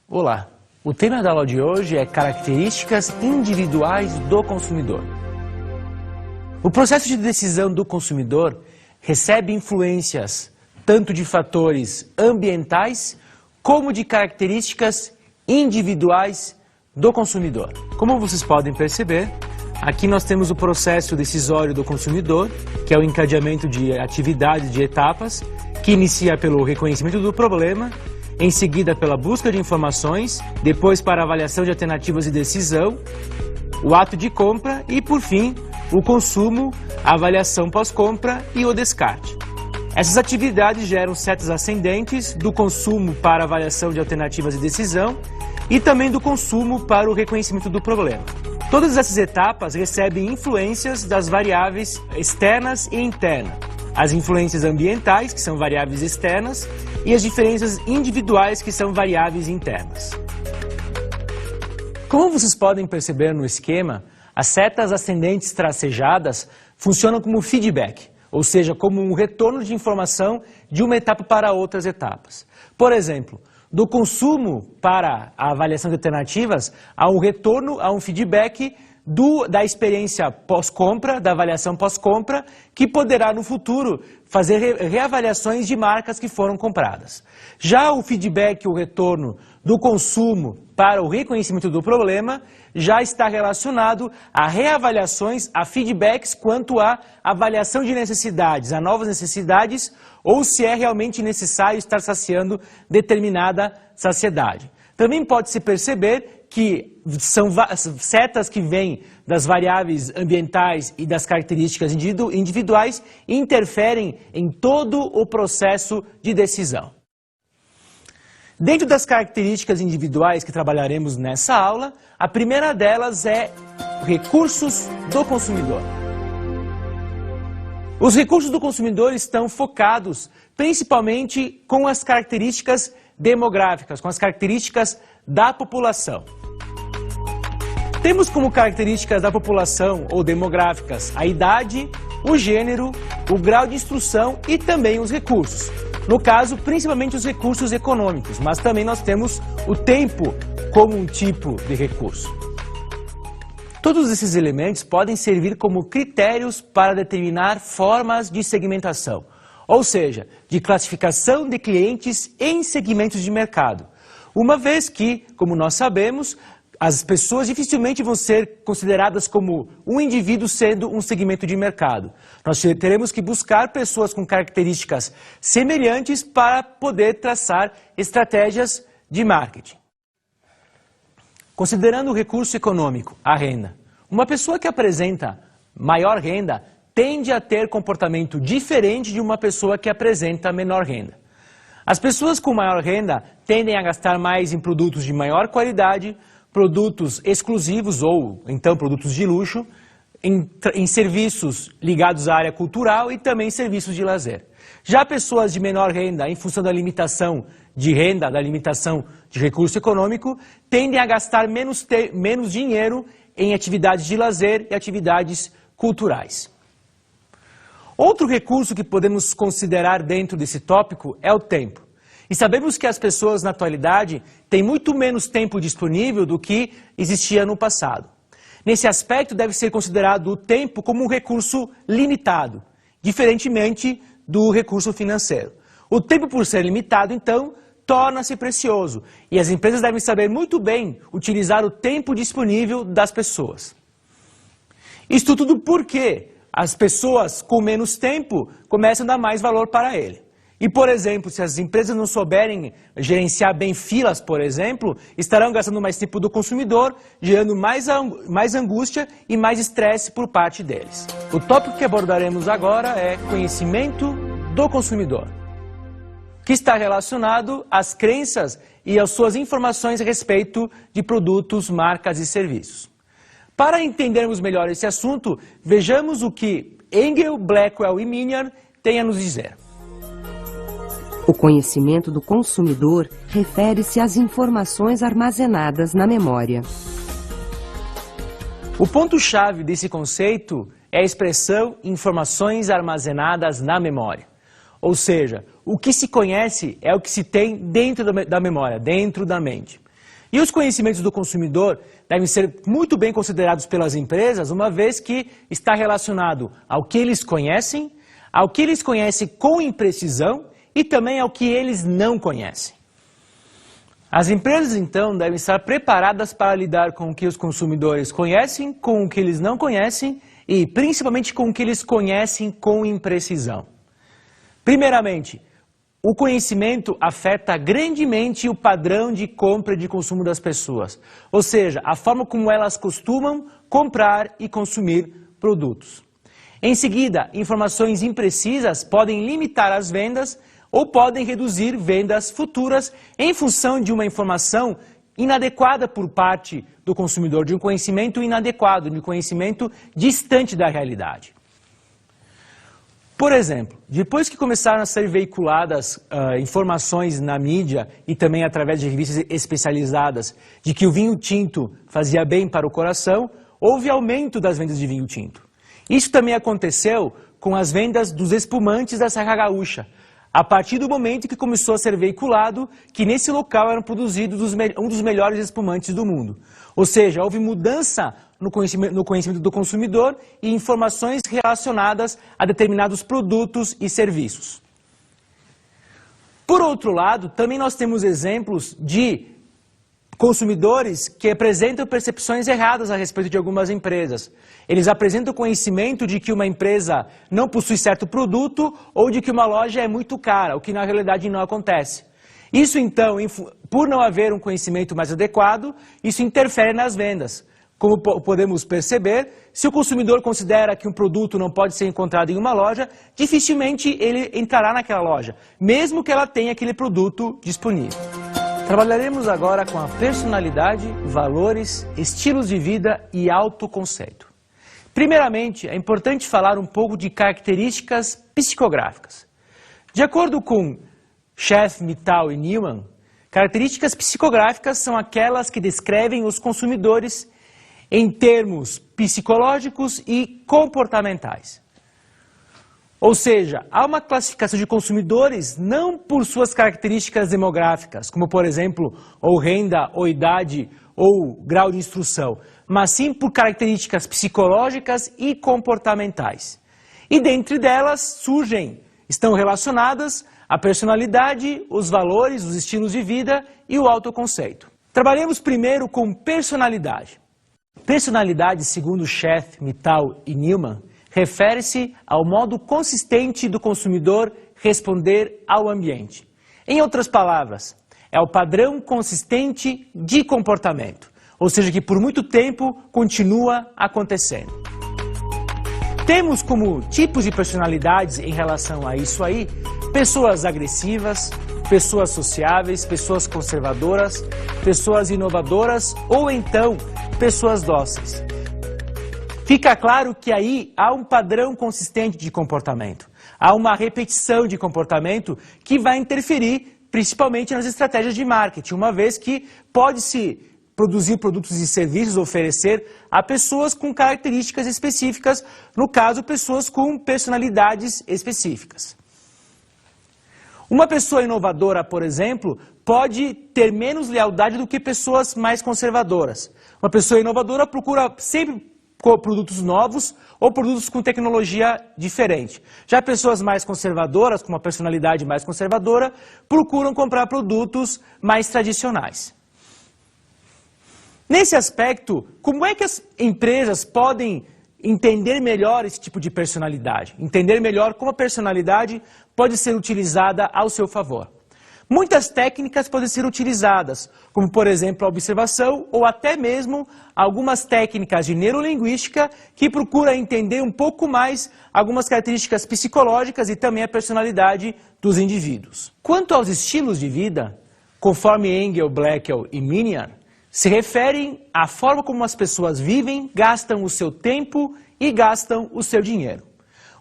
Olá, o tema da aula de hoje é características individuais do consumidor. O processo de decisão do consumidor recebe influências tanto de fatores ambientais como de características individuais do consumidor. Como vocês podem perceber, aqui nós temos o processo decisório do consumidor, que é o encadeamento de atividades, de etapas, que inicia pelo reconhecimento do problema, em seguida pela busca de informações, depois para a avaliação de alternativas de decisão, o ato de compra e, por fim, o consumo, a avaliação pós-compra e o descarte. Essas atividades geram setas ascendentes do consumo para a avaliação de alternativas de decisão e também do consumo para o reconhecimento do problema. Todas essas etapas recebem influências das variáveis externas e internas. As influências ambientais, que são variáveis externas, e as diferenças individuais, que são variáveis internas. Como vocês podem perceber no esquema, as setas ascendentes tracejadas funcionam como feedback, ou seja, como um retorno de informação de uma etapa para outras etapas. Por exemplo, do consumo para a avaliação de alternativas, há um retorno, há um feedback da experiência pós-compra, da avaliação pós-compra, que poderá no futuro fazer reavaliações de marcas que foram compradas. Já o feedback, o retorno do consumo para o reconhecimento do problema, já está relacionado a reavaliações, a feedbacks quanto à avaliação de necessidades, a novas necessidades, ou se é realmente necessário estar saciando determinada saciedade. Também pode-se perceber que são setas que vêm das variáveis ambientais e das características individuais e interferem em todo o processo de decisão. Dentro das características individuais que trabalharemos nessa aula, a primeira delas é recursos do consumidor. Os recursos do consumidor estão focados principalmente com as características demográficas, com as características da população. Temos como características da população ou demográficas a idade, o gênero, o grau de instrução e também os recursos. No caso, principalmente os recursos econômicos, mas também nós temos o tempo como um tipo de recurso. Todos esses elementos podem servir como critérios para determinar formas de segmentação, ou seja, de classificação de clientes em segmentos de mercado. Uma vez que, como nós sabemos, as pessoas dificilmente vão ser consideradas como um indivíduo sendo um segmento de mercado. Nós teremos que buscar pessoas com características semelhantes para poder traçar estratégias de marketing. Considerando o recurso econômico, a renda, uma pessoa que apresenta maior renda tende a ter comportamento diferente de uma pessoa que apresenta menor renda. As pessoas com maior renda tendem a gastar mais em produtos de maior qualidade, produtos exclusivos ou, então, produtos de luxo, em serviços ligados à área cultural e também serviços de lazer. Já pessoas de menor renda, em função da limitação de renda, da limitação de recurso econômico, tendem a gastar menos dinheiro em atividades de lazer e atividades culturais. Outro recurso que podemos considerar dentro desse tópico é o tempo. E sabemos que as pessoas na atualidade têm muito menos tempo disponível do que existia no passado. Nesse aspecto deve ser considerado o tempo como um recurso limitado, diferentemente do recurso financeiro. O tempo, por ser limitado, então, torna-se precioso e as empresas devem saber muito bem utilizar o tempo disponível das pessoas. Isto tudo porque as pessoas com menos tempo começam a dar mais valor para ele. E, por exemplo, se as empresas não souberem gerenciar bem filas, por exemplo, estarão gastando mais tempo do consumidor, gerando mais angústia e mais estresse por parte deles. O tópico que abordaremos agora é conhecimento do consumidor, que está relacionado às crenças e às suas informações a respeito de produtos, marcas e serviços. Para entendermos melhor esse assunto, vejamos o que Engel, Blackwell e Minier têm a nos dizer. O conhecimento do consumidor refere-se às informações armazenadas na memória. O ponto-chave desse conceito é a expressão informações armazenadas na memória. Ou seja, o que se conhece é o que se tem dentro da memória, dentro da mente. E os conhecimentos do consumidor devem ser muito bem considerados pelas empresas, uma vez que está relacionado ao que eles conhecem com imprecisão e também ao que eles não conhecem. As empresas, então, devem estar preparadas para lidar com o que os consumidores conhecem, com o que eles não conhecem e, principalmente, com o que eles conhecem com imprecisão. Primeiramente, o conhecimento afeta grandemente o padrão de compra e de consumo das pessoas, ou seja, a forma como elas costumam comprar e consumir produtos. Em seguida, informações imprecisas podem limitar as vendas ou podem reduzir vendas futuras em função de uma informação inadequada por parte do consumidor, de um conhecimento inadequado, de um conhecimento distante da realidade. Por exemplo, depois que começaram a ser veiculadas informações na mídia e também através de revistas especializadas de que o vinho tinto fazia bem para o coração, houve aumento das vendas de vinho tinto. Isso também aconteceu com as vendas dos espumantes da Serra Gaúcha, a partir do momento que começou a ser veiculado que nesse local eram produzidos um dos melhores espumantes do mundo. Ou seja, houve mudança no conhecimento do consumidor e informações relacionadas a determinados produtos e serviços. Por outro lado, também nós temos exemplos de consumidores que apresentam percepções erradas a respeito de algumas empresas. Eles apresentam conhecimento de que uma empresa não possui certo produto ou de que uma loja é muito cara, o que na realidade não acontece. Isso então, por não haver um conhecimento mais adequado, isso interfere nas vendas. Como podemos perceber, se o consumidor considera que um produto não pode ser encontrado em uma loja, dificilmente ele entrará naquela loja, mesmo que ela tenha aquele produto disponível. Trabalharemos agora com a personalidade, valores, estilos de vida e autoconceito. Primeiramente, é importante falar um pouco de características psicográficas. De acordo com Scheff, Mittal e Newman, características psicográficas são aquelas que descrevem os consumidores em termos psicológicos e comportamentais. Ou seja, há uma classificação de consumidores não por suas características demográficas, como por exemplo, ou renda, ou idade, ou grau de instrução, mas sim por características psicológicas e comportamentais. E dentre delas estão relacionadas a personalidade, os valores, os estilos de vida e o autoconceito. Trabalhemos primeiro com personalidade. Personalidade, segundo Scheff, Mittal e Newman, refere-se ao modo consistente do consumidor responder ao ambiente. Em outras palavras, é o padrão consistente de comportamento, ou seja, que por muito tempo continua acontecendo. Temos como tipos de personalidades em relação a isso aí, pessoas agressivas, pessoas sociáveis, pessoas conservadoras, pessoas inovadoras ou então pessoas dóceis. Fica claro que aí há um padrão consistente de comportamento, há uma repetição de comportamento que vai interferir principalmente nas estratégias de marketing, uma vez que pode-se produzir produtos e serviços, oferecer a pessoas com características específicas, no caso, pessoas com personalidades específicas. Uma pessoa inovadora, por exemplo, pode ter menos lealdade do que pessoas mais conservadoras. Uma pessoa inovadora procura sempre produtos novos ou produtos com tecnologia diferente. Já pessoas mais conservadoras, com uma personalidade mais conservadora, procuram comprar produtos mais tradicionais. Nesse aspecto, como é que as empresas podem entender melhor esse tipo de personalidade? Entender melhor como a personalidade pode ser utilizada ao seu favor. Muitas técnicas podem ser utilizadas, como por exemplo a observação ou até mesmo algumas técnicas de neurolinguística que procuram entender um pouco mais algumas características psicológicas e também a personalidade dos indivíduos. Quanto aos estilos de vida, conforme Engel, Blackwell e Miniar, se referem à forma como as pessoas vivem, gastam o seu tempo e gastam o seu dinheiro.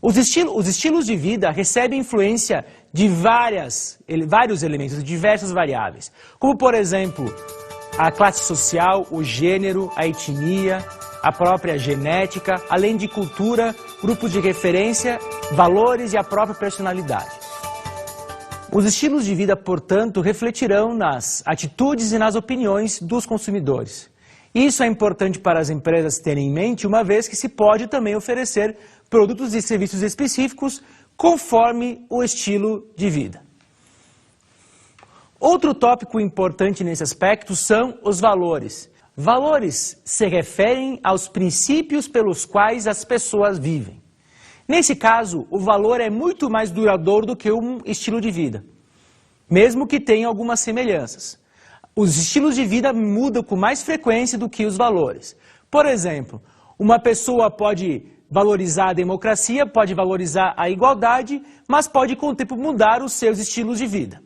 Os estilos de vida recebem influência de vários elementos, de diversas variáveis, como por exemplo, a classe social, o gênero, a etnia, a própria genética, além de cultura, grupos de referência, valores e a própria personalidade. Os estilos de vida, portanto, refletirão nas atitudes e nas opiniões dos consumidores. Isso é importante para as empresas terem em mente, uma vez que se pode também oferecer produtos e serviços específicos conforme o estilo de vida. Outro tópico importante nesse aspecto são os valores. Valores se referem aos princípios pelos quais as pessoas vivem. Nesse caso, o valor é muito mais duradouro do que um estilo de vida, mesmo que tenha algumas semelhanças. Os estilos de vida mudam com mais frequência do que os valores. Por exemplo, uma pessoa pode valorizar a democracia, pode valorizar a igualdade, mas pode com o tempo mudar os seus estilos de vida.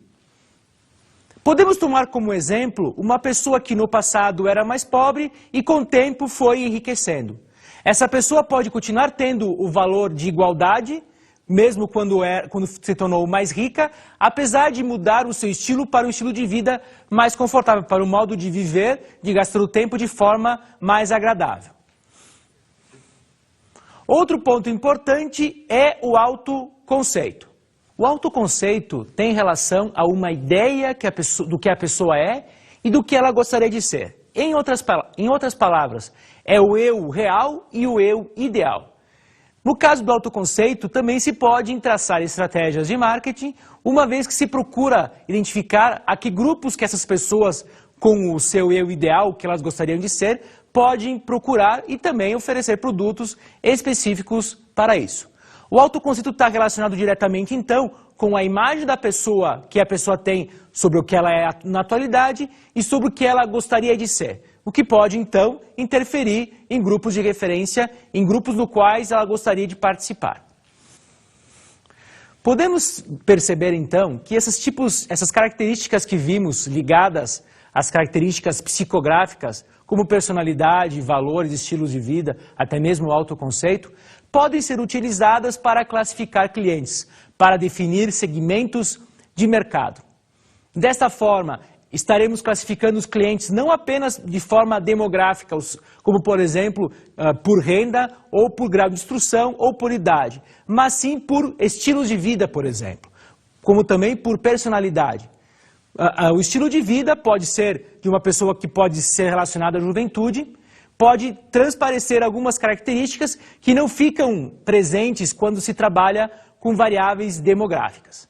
Podemos tomar como exemplo uma pessoa que no passado era mais pobre e com o tempo foi enriquecendo. Essa pessoa pode continuar tendo o valor de igualdade, mesmo quando se tornou mais rica, apesar de mudar o seu estilo para um estilo de vida mais confortável, para um modo de viver, de gastar o tempo de forma mais agradável. Outro ponto importante é o autoconceito. O autoconceito tem relação a uma ideia do que a pessoa é e do que ela gostaria de ser. Em outras palavras, é o eu real e o eu ideal. No caso do autoconceito, também se pode traçar estratégias de marketing, uma vez que se procura identificar a que grupos que essas pessoas, com o seu eu ideal, que elas gostariam de ser, podem procurar e também oferecer produtos específicos para isso. O autoconceito está relacionado diretamente, então, com a imagem da pessoa que a pessoa tem sobre o que ela é na atualidade e sobre o que ela gostaria de ser. O que pode, então, interferir em grupos de referência, em grupos no quais ela gostaria de participar. Podemos perceber, então, que essas características que vimos ligadas às características psicográficas, como personalidade, valores, estilos de vida, até mesmo o autoconceito, podem ser utilizadas para classificar clientes, para definir segmentos de mercado. Desta forma, estaremos classificando os clientes não apenas de forma demográfica, como por exemplo, por renda, ou por grau de instrução, ou por idade, mas sim por estilos de vida, por exemplo, como também por personalidade. O estilo de vida pode ser de uma pessoa que pode ser relacionada à juventude, pode transparecer algumas características que não ficam presentes quando se trabalha com variáveis demográficas.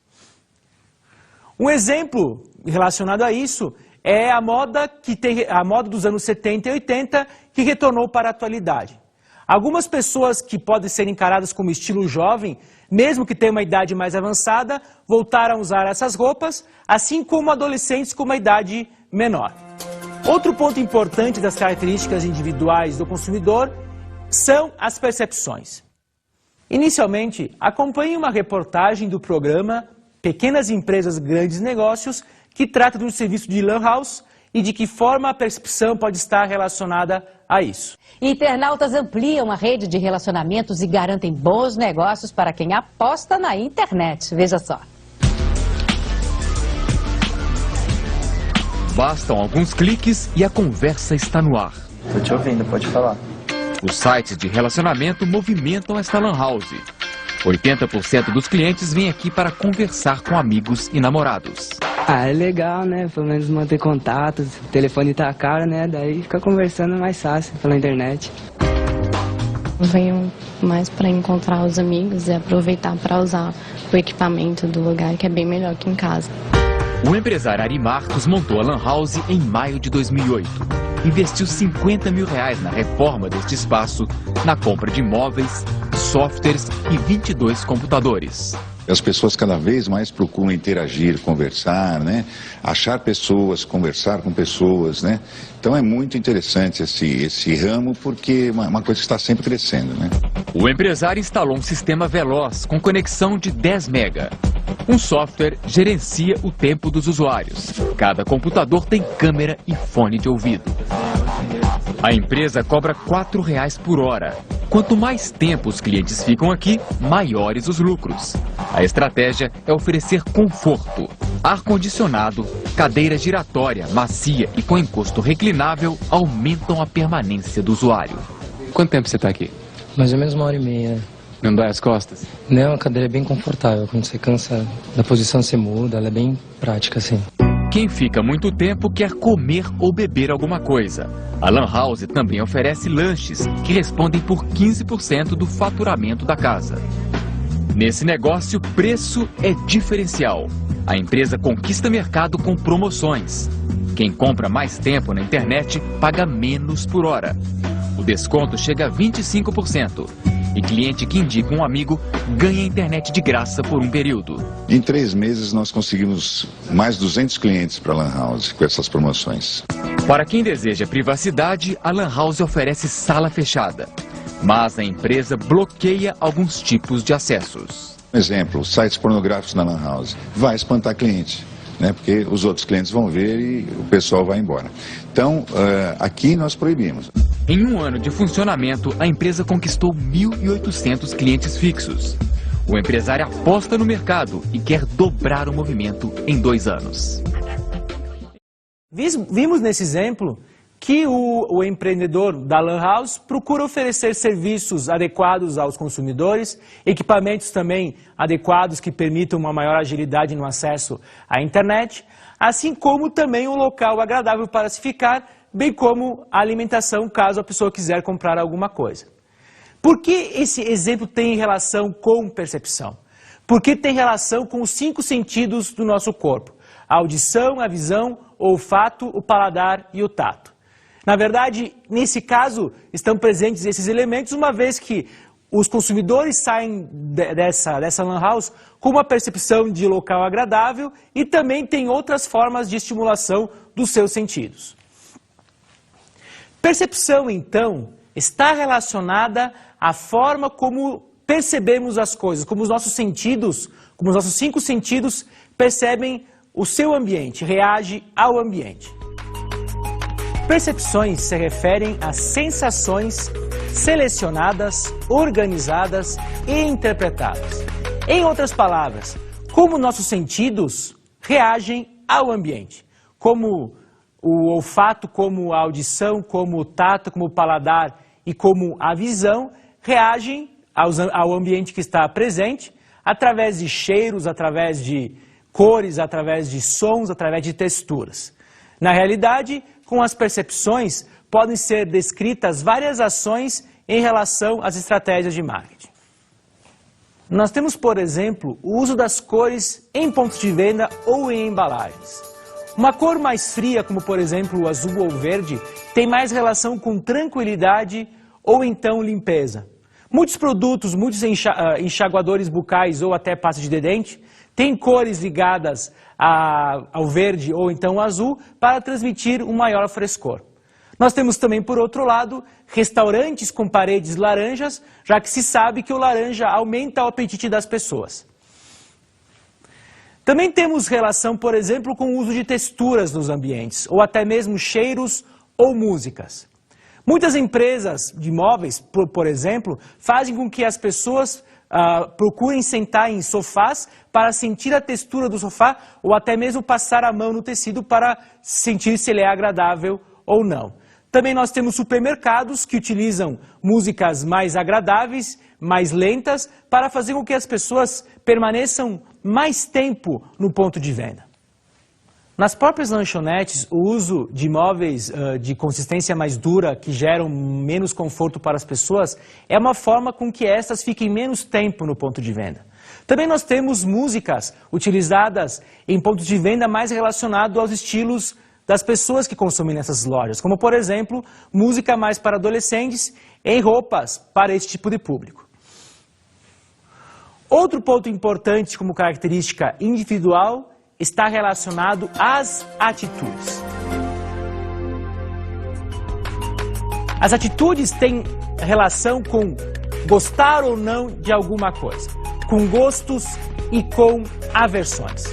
Um exemplo relacionado a isso é a moda dos anos 70 e 80 que retornou para a atualidade. Algumas pessoas que podem ser encaradas como estilo jovem, mesmo que tenham uma idade mais avançada, voltaram a usar essas roupas, assim como adolescentes com uma idade menor. Outro ponto importante das características individuais do consumidor são as percepções. Inicialmente, acompanhe uma reportagem do programa Pequenas Empresas, Grandes Negócios, que trata do serviço de Lan House e de que forma a percepção pode estar relacionada a isso. Internautas ampliam a rede de relacionamentos e garantem bons negócios para quem aposta na internet. Veja só. Bastam alguns cliques e a conversa está no ar. Tô te ouvindo, pode falar. Os sites de relacionamento movimentam esta lan house. 80% dos clientes vêm aqui para conversar com amigos e namorados. É legal, né? Pelo menos manter contato, o telefone tá caro, né? Daí fica conversando mais fácil pela internet. Venho mais para encontrar os amigos e aproveitar para usar o equipamento do lugar, que é bem melhor que em casa. O empresário Ari Marcos montou a Lan House em maio de 2008. Investiu R$50 mil na reforma deste espaço, na compra de móveis, softwares e 22 computadores. As pessoas cada vez mais procuram interagir, conversar, né? Achar pessoas, conversar com pessoas, né? Então é muito interessante esse ramo porque é uma coisa que está sempre crescendo, né? O empresário instalou um sistema veloz com conexão de 10 mega. Um software gerencia o tempo dos usuários. Cada computador tem câmera e fone de ouvido. A empresa cobra R$4 por hora. Quanto mais tempo os clientes ficam aqui, maiores os lucros. A estratégia é oferecer conforto. Ar-condicionado, cadeira giratória, macia e com encosto reclinável aumentam a permanência do usuário. Quanto tempo você está aqui? Mais ou menos 1h30. Não dói as costas? Não, a cadeira é bem confortável. Quando você cansa da posição, você muda. Ela é bem prática, assim. Quem fica muito tempo quer comer ou beber alguma coisa. A Lan House também oferece lanches que respondem por 15% do faturamento da casa. Nesse negócio, o preço é diferencial. A empresa conquista mercado com promoções. Quem compra mais tempo na internet paga menos por hora. O desconto chega a 25%. E cliente que indica um amigo ganha internet de graça por um período. Em 3 meses nós conseguimos mais 200 clientes para a Lan House com essas promoções. Para quem deseja privacidade, a Lan House oferece sala fechada. Mas a empresa bloqueia alguns tipos de acessos. Por exemplo, sites pornográficos na Lan House. Vai espantar cliente, né? Porque os outros clientes vão ver e o pessoal vai embora. Então, aqui nós proibimos. Em um ano de funcionamento, a empresa conquistou 1.800 clientes fixos. O empresário aposta no mercado e quer dobrar o movimento em 2 anos. Vimos nesse exemplo que o empreendedor da Lan House procura oferecer serviços adequados aos consumidores, equipamentos também adequados que permitam uma maior agilidade no acesso à internet, assim como também um local agradável para se ficar, bem como a alimentação, caso a pessoa quiser comprar alguma coisa. Por que esse exemplo tem relação com percepção? Porque tem relação com os 5 sentidos do nosso corpo: a audição, a visão, o olfato, o paladar e o tato. Na verdade, nesse caso, estão presentes esses elementos, uma vez que os consumidores saem dessa Lan House com uma percepção de local agradável e também tem outras formas de estimulação dos seus sentidos. Percepção, então, está relacionada à forma como percebemos as coisas, como os nossos sentidos, como os nossos 5 sentidos percebem o seu ambiente, reage ao ambiente. Percepções se referem a sensações selecionadas, organizadas e interpretadas. Em outras palavras, como nossos sentidos reagem ao ambiente, como o olfato, como a audição, como o tato, como o paladar e como a visão reagem ao ambiente que está presente através de cheiros, através de cores, através de sons, através de texturas. Na realidade, com as percepções podem ser descritas várias ações em relação às estratégias de marketing. Nós temos, por exemplo, o uso das cores em pontos de venda ou em embalagens. Uma cor mais fria, como por exemplo o azul ou verde, tem mais relação com tranquilidade ou então limpeza. Muitos produtos, muitos enxaguadores bucais ou até pasta de dente, têm cores ligadas ao verde ou então ao azul para transmitir um maior frescor. Nós temos também, por outro lado, restaurantes com paredes laranjas, já que se sabe que o laranja aumenta o apetite das pessoas. Também temos relação, por exemplo, com o uso de texturas nos ambientes, ou até mesmo cheiros ou músicas. Muitas empresas de móveis, por exemplo, fazem com que as pessoas procurem sentar em sofás para sentir a textura do sofá, ou até mesmo passar a mão no tecido para sentir se ele é agradável ou não. Também nós temos supermercados que utilizam músicas mais agradáveis, mais lentas, para fazer com que as pessoas permaneçam mais tempo no ponto de venda. Nas próprias lanchonetes, o uso de móveis de consistência mais dura, que geram menos conforto para as pessoas, é uma forma com que estas fiquem menos tempo no ponto de venda. Também nós temos músicas utilizadas em pontos de venda mais relacionados aos estilos das pessoas que consomem nessas lojas, como por exemplo, música mais para adolescentes em roupas para esse tipo de público. Outro ponto importante como característica individual está relacionado às atitudes. As atitudes têm relação com gostar ou não de alguma coisa, com gostos e com aversões.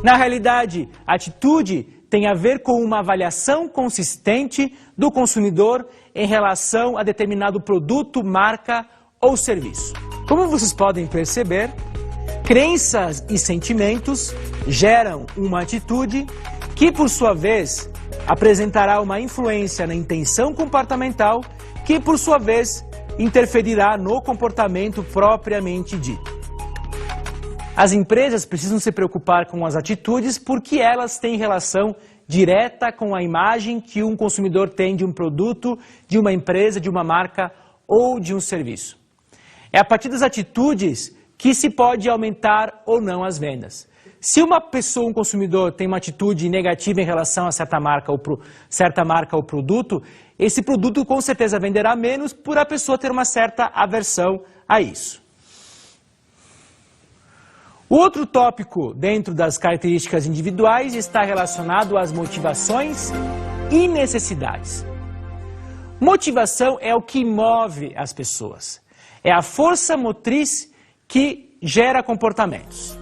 Na realidade, a atitude tem a ver com uma avaliação consistente do consumidor em relação a determinado produto, marca ou serviço. Como vocês podem perceber, crenças e sentimentos geram uma atitude que, por sua vez, apresentará uma influência na intenção comportamental que, por sua vez, interferirá no comportamento propriamente dito. As empresas precisam se preocupar com as atitudes porque elas têm relação direta com a imagem que um consumidor tem de um produto, de uma empresa, de uma marca ou de um serviço. É a partir das atitudes que se pode aumentar ou não as vendas. Se uma pessoa, um consumidor, tem uma atitude negativa em relação a certa marca ou produto, esse produto com certeza venderá menos por a pessoa ter uma certa aversão a isso. O outro tópico dentro das características individuais está relacionado às motivações e necessidades. Motivação é o que move as pessoas. É a força motriz que gera comportamentos.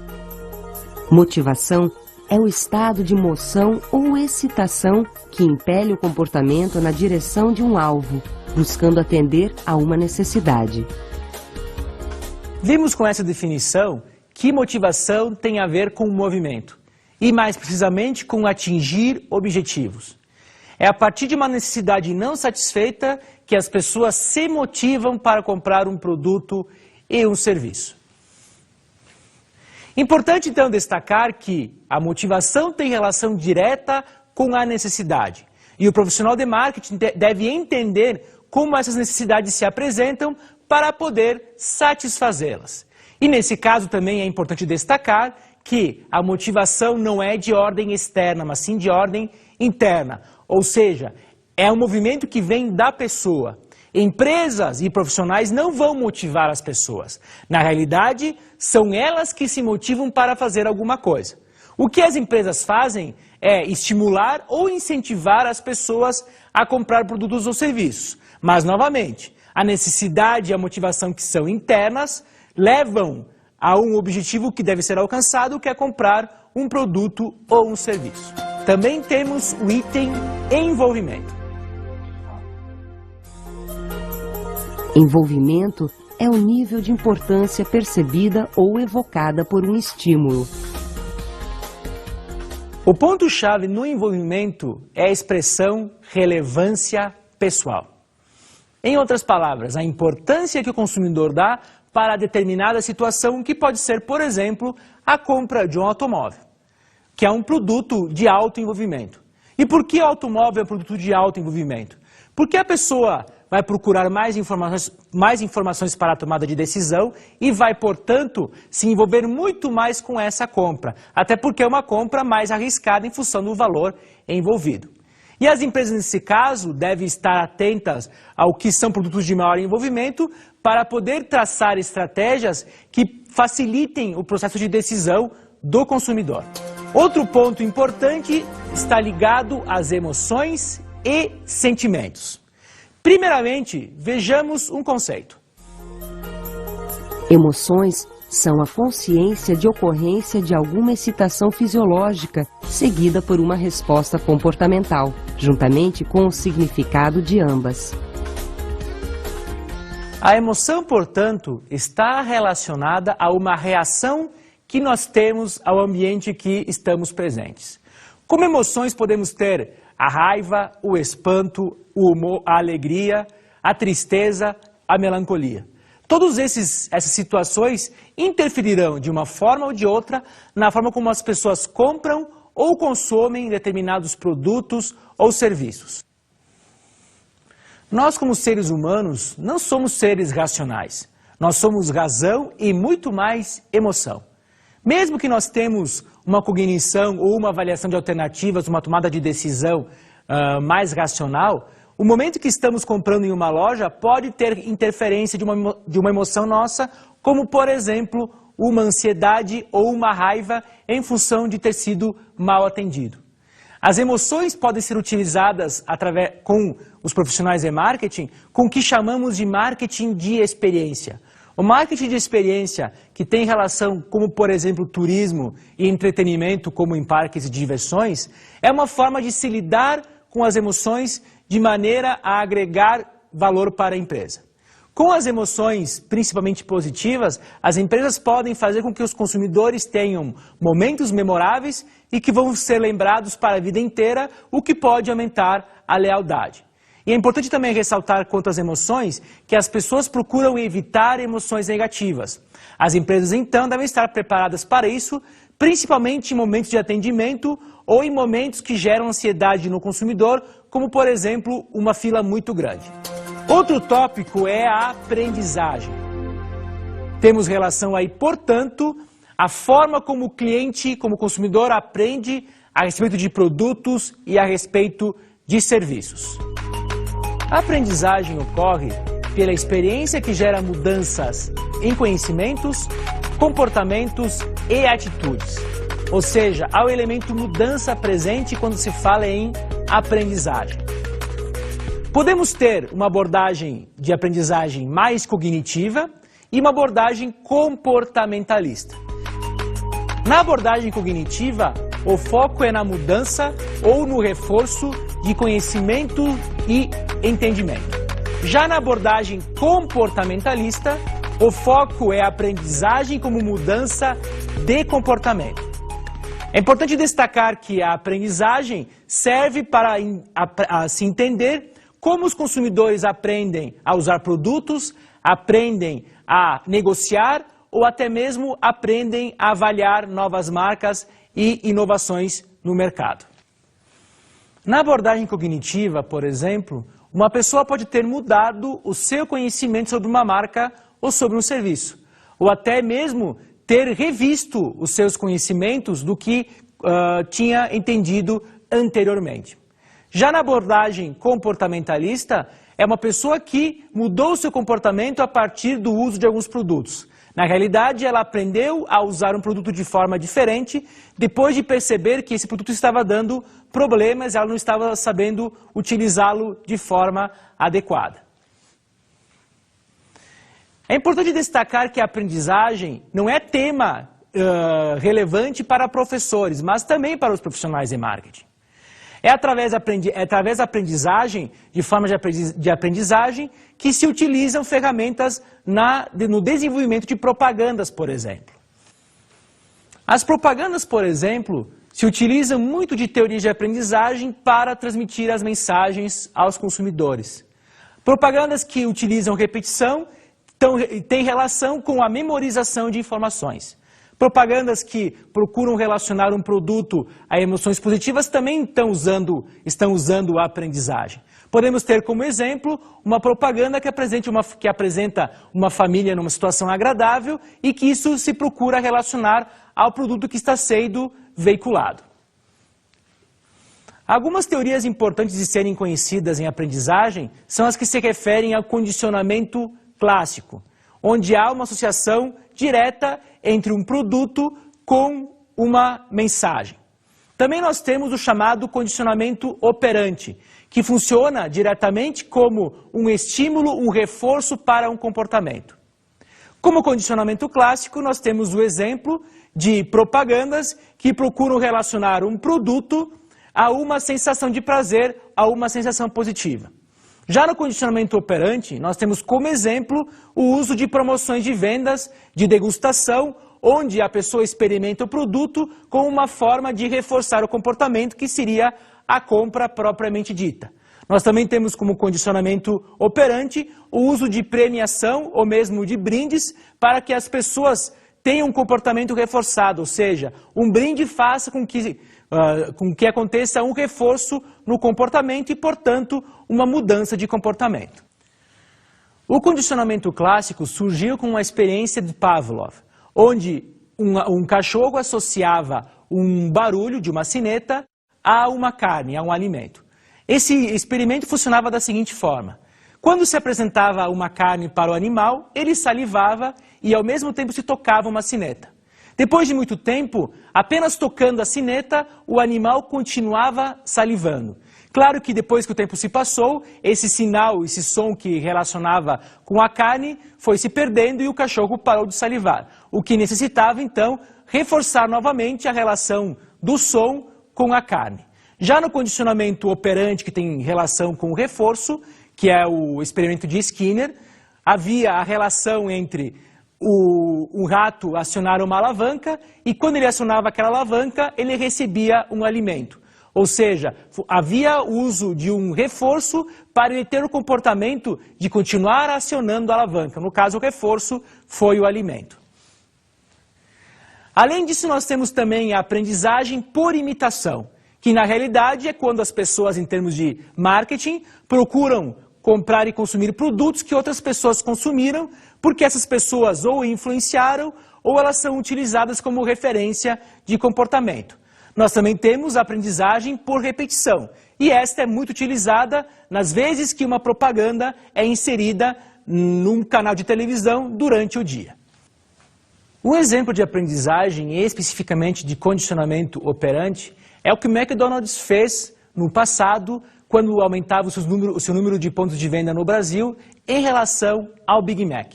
Motivação é o estado de emoção ou excitação que impele o comportamento na direção de um alvo, buscando atender a uma necessidade. Vimos com essa definição que motivação tem a ver com o movimento, e mais precisamente com atingir objetivos. É a partir de uma necessidade não satisfeita que as pessoas se motivam para comprar um produto e um serviço. Importante então destacar que a motivação tem relação direta com a necessidade, e o profissional de marketing deve entender como essas necessidades se apresentam para poder satisfazê-las. E nesse caso também é importante destacar que a motivação não é de ordem externa, mas sim de ordem interna. Ou seja, é um movimento que vem da pessoa. Empresas e profissionais não vão motivar as pessoas. Na realidade, são elas que se motivam para fazer alguma coisa. O que as empresas fazem é estimular ou incentivar as pessoas a comprar produtos ou serviços. Mas, novamente, a necessidade e a motivação que são internas levam a um objetivo que deve ser alcançado, que é comprar um produto ou um serviço. Também temos o item envolvimento. Envolvimento é o nível de importância percebida ou evocada por um estímulo. O ponto-chave no envolvimento é a expressão relevância pessoal. Em outras palavras, a importância que o consumidor dá para determinada situação, que pode ser, por exemplo, a compra de um automóvel, que é um produto de alto envolvimento. E por que o automóvel é um produto de alto envolvimento? Porque a pessoa vai procurar mais informações para a tomada de decisão e vai, portanto, se envolver muito mais com essa compra, até porque é uma compra mais arriscada em função do valor envolvido. E as empresas, nesse caso, devem estar atentas ao que são produtos de maior envolvimento para poder traçar estratégias que facilitem o processo de decisão do consumidor. Outro ponto importante está ligado às emoções e sentimentos. Primeiramente, vejamos um conceito. Emoções são a consciência de ocorrência de alguma excitação fisiológica, seguida por uma resposta comportamental, juntamente com o significado de ambas. A emoção, portanto, está relacionada a uma reação que nós temos ao ambiente que estamos presentes. Como emoções podemos ter a raiva, o espanto, o humor, a alegria, a tristeza, a melancolia. Todas essas situações interferirão de uma forma ou de outra na forma como as pessoas compram ou consomem determinados produtos ou serviços. Nós, como seres humanos, não somos seres racionais. Nós somos razão e muito mais emoção. Mesmo que nós temos uma cognição ou uma avaliação de alternativas, uma tomada de decisão mais racional, o momento que estamos comprando em uma loja pode ter interferência de uma emoção nossa, como, por exemplo, uma ansiedade ou uma raiva em função de ter sido mal atendido. As emoções podem ser utilizadas com os profissionais de marketing com o que chamamos de marketing de experiência. O marketing de experiência, que tem relação como, por exemplo, turismo e entretenimento, como em parques e diversões, é uma forma de se lidar com as emoções de maneira a agregar valor para a empresa. Com as emoções, principalmente positivas, as empresas podem fazer com que os consumidores tenham momentos memoráveis e que vão ser lembrados para a vida inteira, o que pode aumentar a lealdade. E é importante também ressaltar quanto às emoções, que as pessoas procuram evitar emoções negativas. As empresas, então, devem estar preparadas para isso, principalmente em momentos de atendimento ou em momentos que geram ansiedade no consumidor, como, por exemplo, uma fila muito grande. Outro tópico é a aprendizagem. Temos relação aí, portanto, a forma como o cliente, como o consumidor, aprende a respeito de produtos e a respeito de serviços. A aprendizagem ocorre pela experiência que gera mudanças em conhecimentos, comportamentos e atitudes. Ou seja, há o elemento mudança presente quando se fala em aprendizagem. Podemos ter uma abordagem de aprendizagem mais cognitiva e uma abordagem comportamentalista. Na abordagem cognitiva, o foco é na mudança ou no reforço de conhecimento e entendimento. Já na abordagem comportamentalista, o foco é a aprendizagem como mudança de comportamento. É importante destacar que a aprendizagem serve para se entender como os consumidores aprendem a usar produtos, aprendem a negociar ou até mesmo aprendem a avaliar novas marcas e inovações no mercado. Na abordagem cognitiva, por exemplo, uma pessoa pode ter mudado o seu conhecimento sobre uma marca ou sobre um serviço, ou até mesmo ter revisto os seus conhecimentos do que tinha entendido anteriormente. Já na abordagem comportamentalista, é uma pessoa que mudou o seu comportamento a partir do uso de alguns produtos. Na realidade, ela aprendeu a usar um produto de forma diferente, depois de perceber que esse produto estava dando problemas e ela não estava sabendo utilizá-lo de forma adequada. É importante destacar que a aprendizagem não é tema relevante para professores, mas também para os profissionais de marketing. É através da aprendizagem, de formas de aprendizagem, que se utilizam ferramentas no desenvolvimento de propagandas, por exemplo. As propagandas, por exemplo, se utilizam muito de teorias de aprendizagem para transmitir as mensagens aos consumidores. Propagandas que utilizam repetição têm relação com a memorização de informações. Propagandas que procuram relacionar um produto a emoções positivas também estão usando a aprendizagem. Podemos ter como exemplo uma propaganda que apresenta uma família numa situação agradável e que isso se procura relacionar ao produto que está sendo veiculado. Algumas teorias importantes de serem conhecidas em aprendizagem são as que se referem ao condicionamento clássico, onde há uma associação direta entre um produto com uma mensagem. Também nós temos o chamado condicionamento operante, que funciona diretamente como um estímulo, um reforço para um comportamento. Como condicionamento clássico, nós temos o exemplo de propagandas que procuram relacionar um produto a uma sensação de prazer, a uma sensação positiva. Já no condicionamento operante, nós temos como exemplo o uso de promoções de vendas, de degustação, onde a pessoa experimenta o produto com uma forma de reforçar o comportamento que seria a compra propriamente dita. Nós também temos como condicionamento operante o uso de premiação ou mesmo de brindes para que as pessoas tenham um comportamento reforçado, ou seja, um brinde faça com que aconteça um reforço no comportamento e, portanto, uma mudança de comportamento. O condicionamento clássico surgiu com uma experiência de Pavlov, onde um cachorro associava um barulho de uma sineta a uma carne, a um alimento. Esse experimento funcionava da seguinte forma. Quando se apresentava uma carne para o animal, ele salivava e ao mesmo tempo se tocava uma sineta. Depois de muito tempo, apenas tocando a sineta, o animal continuava salivando. Claro que depois que o tempo se passou, esse sinal, esse som que relacionava com a carne foi se perdendo e o cachorro parou de salivar. O que necessitava, então, reforçar novamente a relação do som com a carne. Já no condicionamento operante, que tem relação com o reforço, que é o experimento de Skinner, havia a relação entre um rato acionar uma alavanca e quando ele acionava aquela alavanca, ele recebia um alimento. Ou seja, havia uso de um reforço para ele ter o comportamento de continuar acionando a alavanca. No caso, o reforço foi o alimento. Além disso, nós temos também a aprendizagem por imitação, que na realidade é quando as pessoas, em termos de marketing, procuram comprar e consumir produtos que outras pessoas consumiram, porque essas pessoas ou influenciaram ou elas são utilizadas como referência de comportamento. Nós também temos a aprendizagem por repetição, e esta é muito utilizada nas vezes que uma propaganda é inserida num canal de televisão durante o dia. Um exemplo de aprendizagem, e especificamente de condicionamento operante, é o que o McDonald's fez no passado, quando aumentava o seu número de pontos de venda no Brasil em relação ao Big Mac.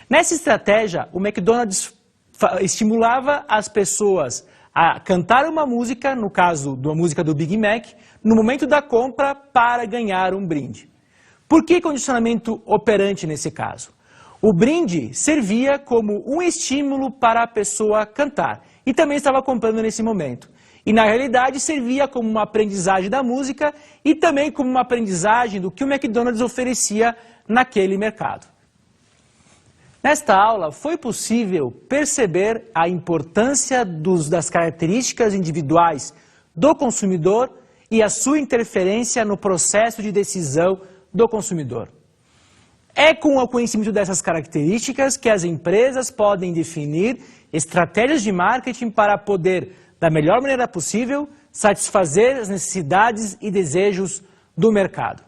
Nessa estratégia, o McDonald's estimulava as pessoas a cantar uma música, no caso da música do Big Mac, no momento da compra para ganhar um brinde. Por que condicionamento operante nesse caso? O brinde servia como um estímulo para a pessoa cantar e também estava comprando nesse momento. E na realidade servia como uma aprendizagem da música e também como uma aprendizagem do que o McDonald's oferecia naquele mercado. Nesta aula, foi possível perceber a importância das características individuais do consumidor e a sua interferência no processo de decisão do consumidor. É com o conhecimento dessas características que as empresas podem definir estratégias de marketing para poder, da melhor maneira possível, satisfazer as necessidades e desejos do mercado.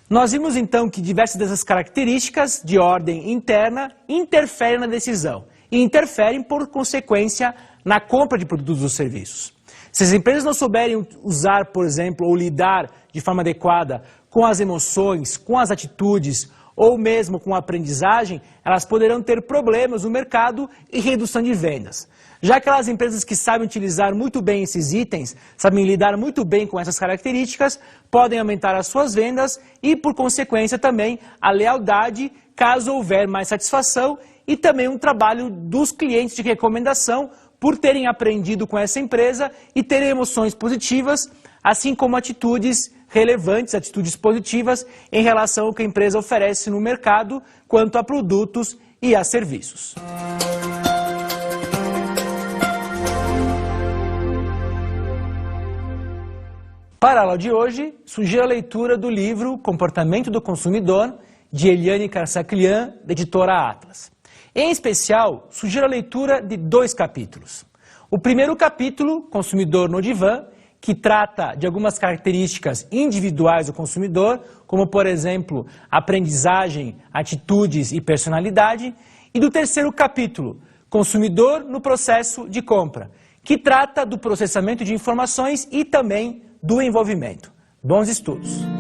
Nós vimos então que diversas dessas características de ordem interna interferem na decisão e interferem, por consequência, na compra de produtos ou serviços. Se as empresas não souberem usar, por exemplo, ou lidar de forma adequada com as emoções, com as atitudes ou mesmo com a aprendizagem, elas poderão ter problemas no mercado e redução de vendas. Já aquelas empresas que sabem utilizar muito bem esses itens, sabem lidar muito bem com essas características, podem aumentar as suas vendas e, por consequência, também a lealdade, caso houver mais satisfação, e também um trabalho dos clientes de recomendação por terem aprendido com essa empresa e terem emoções positivas, assim como atitudes relevantes, atitudes positivas em relação ao que a empresa oferece no mercado quanto a produtos e a serviços. Para a aula de hoje, sugiro a leitura do livro Comportamento do Consumidor, de Eliane Carsaclian, da editora Atlas. Em especial, sugiro a leitura de 2 capítulos. O primeiro capítulo, Consumidor no Divã, que trata de algumas características individuais do consumidor, como, por exemplo, aprendizagem, atitudes e personalidade. E do terceiro capítulo, Consumidor no Processo de Compra, que trata do processamento de informações e também do envolvimento. Bons estudos!